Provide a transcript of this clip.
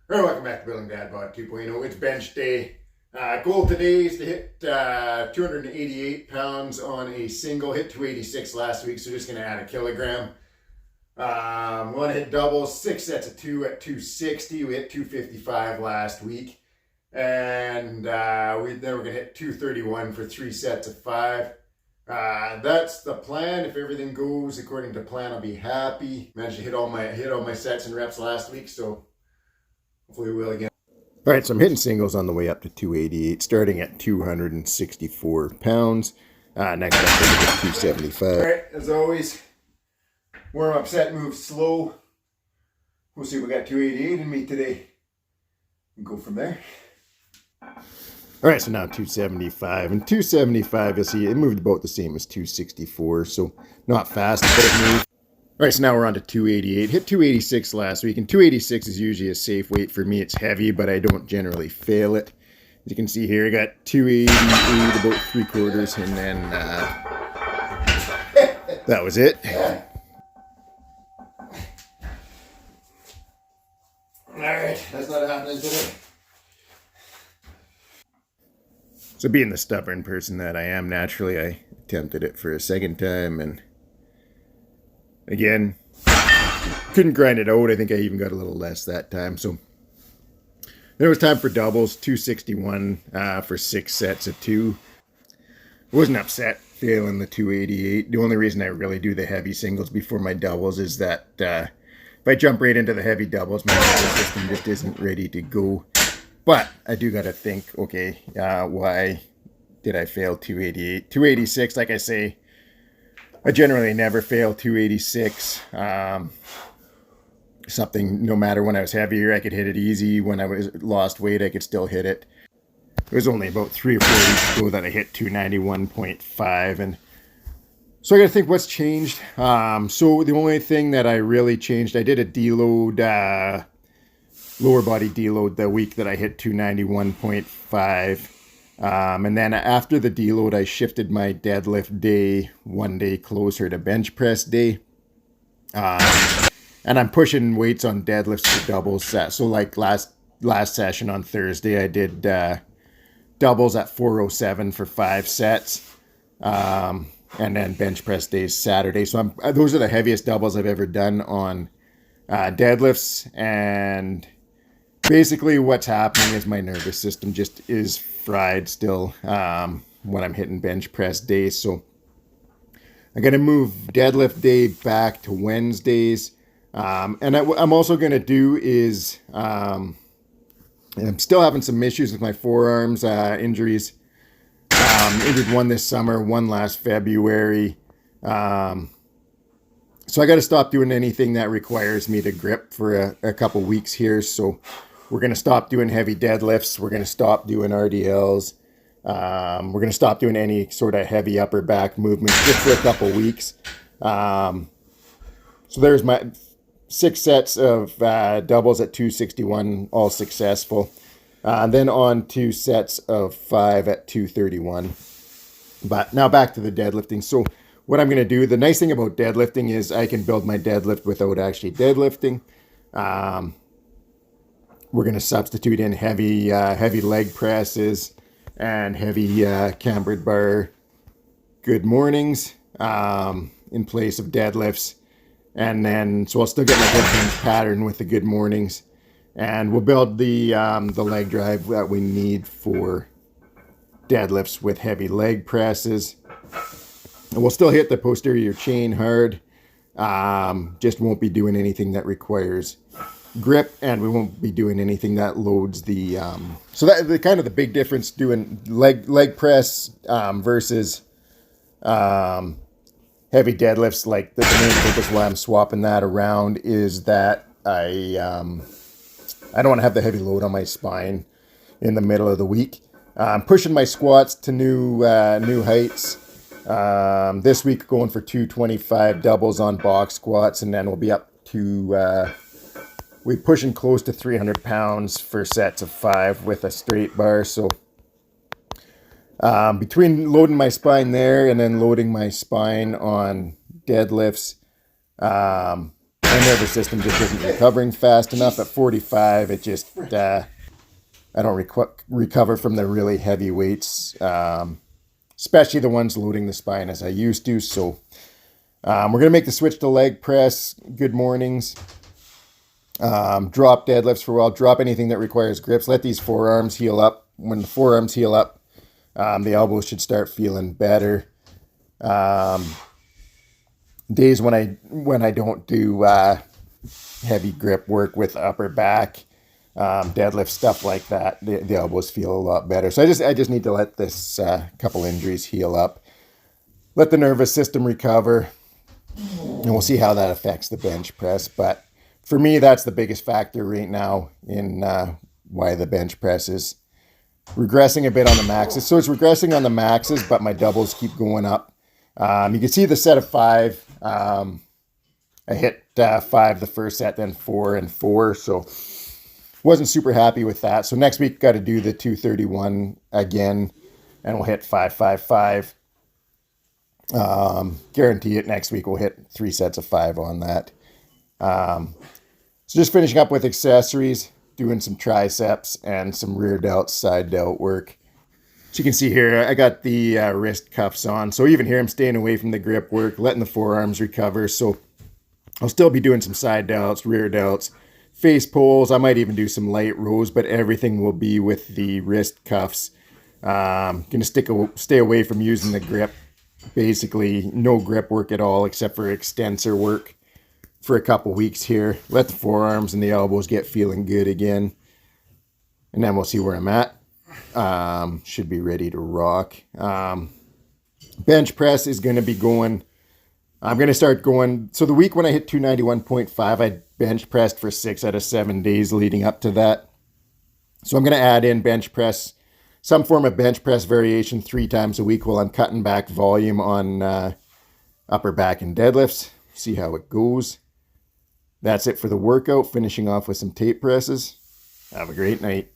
Alright, welcome back to Building Dad Bod 2.0. It's bench day. Goal today is to hit 288 pounds on a single. Hit 286 last week, so just going to add a kilogram. Want to hit doubles, 6 sets of 2 at 260. We hit 255 last week. And then we're going to hit 231 for 3 sets of 5. That's the plan. If everything goes according to plan, I'll be happy. Managed to hit all my sets and reps last week, so hopefully we will again. All right, so I'm hitting singles on the way up to 288, starting at 264 pounds. Next up, we're going to get 275. All right, as always, warm up set, move slow. We'll see we got 288 in me today. And go from there. All right, so now 275. And 275, you'll see it moved about the same as 264, so not fast, but it moved. All right, so now we're on to 288. Hit 286 last week, and 286 is usually a safe weight for me. It's heavy, but I don't generally fail it. As you can see here, I got 288, about 3/4, and then that was it. All right, that's not happening today. So being the stubborn person that I am naturally, I attempted it for a second time, and again, couldn't grind it out. I think I even got a little less that time. So then it was time for doubles, 261 for 6 sets of 2. I wasn't upset failing the 288. The only reason I really do the heavy singles before my doubles is that if I jump right into the heavy doubles, my nervous system just isn't ready to go. But I do got to think, okay, why did I fail 288? 286, like I say, I generally never fail 286. Something, no matter when I was heavier, I could hit it easy. When I was lost weight, I could still hit it. It was only about 3 or 4 weeks ago that I hit 291.5. And so I got to think what's changed. So the only thing that I really changed, I did a deload, lower body deload the week that I hit 291.5. And then after the deload, I shifted my deadlift day 1 day closer to bench press day. And I'm pushing weights on deadlifts for doubles. So like last session on Thursday, I did doubles at 407 for 5 sets. And then bench press days Saturday. So those are the heaviest doubles I've ever done on deadlifts. And basically what's happening is my nervous system just is fried still when I'm hitting bench press days. So I'm going to move deadlift day back to Wednesdays. And what I'm also going to do is I'm still having some issues with my forearms, injuries. Injured one this summer, one last February. So I got to stop doing anything that requires me to grip for a couple weeks here. So we're going to stop doing heavy deadlifts. We're going to stop doing RDLs. We're going to stop doing any sort of heavy upper back movements just for a couple weeks. So there's my 6 sets of doubles at 261, all successful. Then on 2 sets of 5 at 231. But now back to the deadlifting. So what I'm going to do, the nice thing about deadlifting is I can build my deadlift without actually deadlifting. We're going to substitute in heavy leg presses and heavy cambered bar good mornings in place of deadlifts. And then, so I'll still get my deadlift pattern with the good mornings. And we'll build the leg drive that we need for deadlifts with heavy leg presses. And we'll still hit the posterior chain hard. Just won't be doing anything that requires grip, and we won't be doing anything that loads the so that the kind of the big difference doing leg press versus heavy deadlifts, like the main purpose why I'm swapping that around is that I don't want to have the heavy load on my spine in the middle of the week. I'm pushing my squats to new heights. This week going for 225 doubles on box squats, and then we'll be up to we're pushing close to 300 pounds for sets of 5 with a straight bar. So between loading my spine there and then loading my spine on deadlifts, my nervous system just isn't recovering fast enough. At 45, it just, I don't recover from the really heavy weights, especially the ones loading the spine as I used to. So we're going to make the switch to leg press. Good mornings. Drop deadlifts for a while. Drop anything that requires grips. Let these forearms heal up. When the forearms heal up, the elbows should start feeling better. Days when I don't do heavy grip work with upper back, deadlift, stuff like that, the elbows feel a lot better. So I just need to let this couple injuries heal up, let the nervous system recover, and we'll see how that affects the bench press. But for me, that's the biggest factor right now in why the bench press is regressing a bit on the maxes. So it's regressing on the maxes, but my doubles keep going up. You can see the set of 5. I hit 5 the first set, then 4 and 4. So wasn't super happy with that. So next week, got to do the 231 again, and we'll hit 5, 5, 5. Guarantee it. Next week, we'll hit 3 sets of 5 on that. So just finishing up with accessories, doing some triceps and some rear delts, side delt work. So you can see here, I got the wrist cuffs on. So even here, I'm staying away from the grip work, letting the forearms recover. So I'll still be doing some side delts, rear delts, face pulls. I might even do some light rows, but everything will be with the wrist cuffs. Going to stay away from using the grip. Basically, no grip work at all except for extensor work for a couple weeks here. Let the forearms and the elbows get feeling good again. And then we'll see where I'm at. Should be ready to rock. Bench press is going to be going. I'm going to start going. So the week when I hit 291.5, I bench pressed for 6 out of 7 days leading up to that. So I'm going to add in bench press, some form of bench press variation 3 times a week while I'm cutting back volume on upper back and deadlifts. See how it goes. That's it for the workout, finishing off with some tape presses. Have a great night.